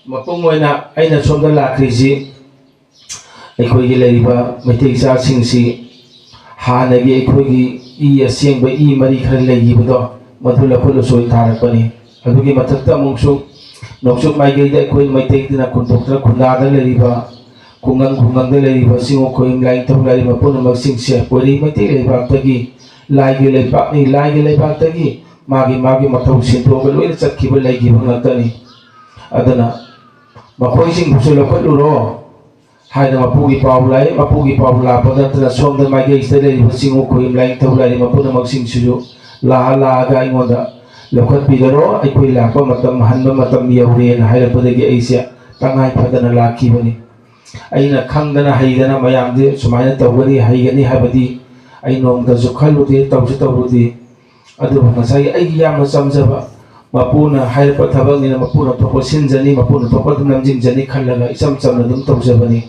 ꯃꯄꯨꯡ ꯑꯣꯏꯅ ꯑꯩꯅ ꯁꯣꯝꯗ ꯂꯥꯛꯈ꯭ꯔꯤꯁꯤ ꯑꯩꯈꯣꯏꯒꯤ ꯂꯩꯔꯤꯕ ꯃꯩꯇꯩ ꯏꯆꯥꯁꯤꯡꯁꯤ ꯍꯥꯟꯅꯒꯤ ꯑꯩꯈꯣꯏꯒꯤ ꯏ ꯑꯁꯦꯡꯕ ꯏ ꯃꯔꯤ ꯈꯔ ꯂꯩꯈꯤꯕꯗꯣ ꯃꯗꯨ ꯂꯐꯨ ꯂꯨꯁꯣꯏ ꯊꯥꯔꯛꯄꯅꯤ ꯑꯗꯨꯒꯤ ꯃꯊꯛꯇ ꯑꯃꯨꯛꯁꯨ ꯅꯣꯡꯆꯨꯞ ꯃꯥꯏꯀꯩꯗ ꯑꯩꯈꯣꯏ ꯃꯩꯇꯩꯗꯅ ꯈꯨꯟꯗꯣꯛꯇꯨꯅ ꯈꯨꯟꯗꯥꯗ ꯂꯩꯔꯤꯕ ꯈꯨꯡꯒꯪꯗ ꯂꯩꯔꯤꯕ ꯆꯤꯡꯎꯈꯣꯏ ꯂꯥꯏꯅꯤꯡꯊꯧ ꯂꯥꯏꯔꯤꯕ ꯄꯨꯝꯅꯃꯛꯁꯤꯡꯁꯦ ꯄꯣꯏꯔꯩ ꯃꯩꯇꯩ ꯂꯩꯕꯥꯛꯇꯒꯤ ꯂꯥꯏꯒꯤ ꯂꯩꯕꯥꯛꯅꯤ ꯂꯥꯏꯒꯤ ꯂꯩꯕꯥꯛꯇꯒꯤ ꯃꯥꯒꯤ ꯃꯊꯧ ꯁꯤꯟꯇꯣꯛꯑꯒ ꯂꯣꯏꯅ ꯆꯠꯈꯤꯕ ꯂꯩꯈꯤꯕ ꯉꯥꯛꯇꯅꯤ ꯑꯗꯨꯅ ꯃꯈꯣꯏꯁꯤꯡꯕꯨꯁꯨ ꯂꯧꯈꯠꯂꯨꯔꯣ ꯍꯥꯏꯅ ꯃꯄꯨꯒꯤ ꯄꯥꯎ ꯂꯥꯛꯏ ꯃꯄꯨꯒꯤ ꯄꯥꯎ ꯂꯥꯛꯄ ꯅꯠꯇꯅ ꯁꯣꯝꯗ ꯃꯥꯏꯀꯩꯁꯤꯗ ꯂꯩꯔꯤꯕ ꯆꯤꯡꯎꯈꯣꯏ ꯂꯥꯏꯅꯤꯡꯊꯧ ꯂꯥꯏꯔꯤꯕ ꯄꯨꯝꯅꯃꯛꯁꯤꯡꯁꯤꯁꯨ ꯂꯥꯛꯑꯒ ꯑꯩꯉꯣꯟꯗ ꯂꯧꯈꯠꯄꯤꯒꯔꯣ ꯑꯩꯈꯣꯏ ꯂꯥꯛꯄ ꯃꯇꯝ ꯍꯟꯕ ꯃꯇꯝ ꯌꯧꯔꯦꯅ ꯍꯥꯏꯔꯛꯄꯗꯒꯤ ꯑꯩꯁꯦ ꯇꯉꯥꯏ ꯐꯗꯅ ꯂꯥꯛꯈꯤꯕꯅꯤ ꯑꯩꯅ ꯈꯪꯗꯅ ꯍꯩꯗꯅ ꯃꯌꯥꯝꯗꯤ ꯁꯨꯃꯥꯏꯅ ꯇꯧꯒꯅꯤ ꯍꯩꯒꯅꯤ ꯍꯥꯏꯕꯗꯤ ꯑꯩ ꯅꯣꯡꯃꯇꯁꯨ ꯈꯜꯂꯨꯗꯦ ꯇꯧꯔꯨꯗꯦ ꯑꯗꯨꯕꯨ ꯉꯁꯥꯏꯒꯤ ꯑꯩꯒꯤ ꯌꯥꯝꯅ ꯆꯝꯖꯕ ꯃꯄꯨꯅ ꯍꯥꯏꯔꯛꯄ ꯊꯕꯛꯅꯤꯅ ꯃꯄꯨꯅ ꯊꯣꯛꯄ ꯁꯤꯟꯖꯅꯤ ꯃꯄꯨꯅ ꯊꯣꯛꯄ ꯑꯗꯨꯝ ꯂꯝꯖꯤꯡꯖꯅꯤ ꯈꯜꯂꯒ ꯏꯆꯝ ꯆꯝꯅ ꯑꯗꯨꯝ ꯇꯧꯖꯕꯅꯤ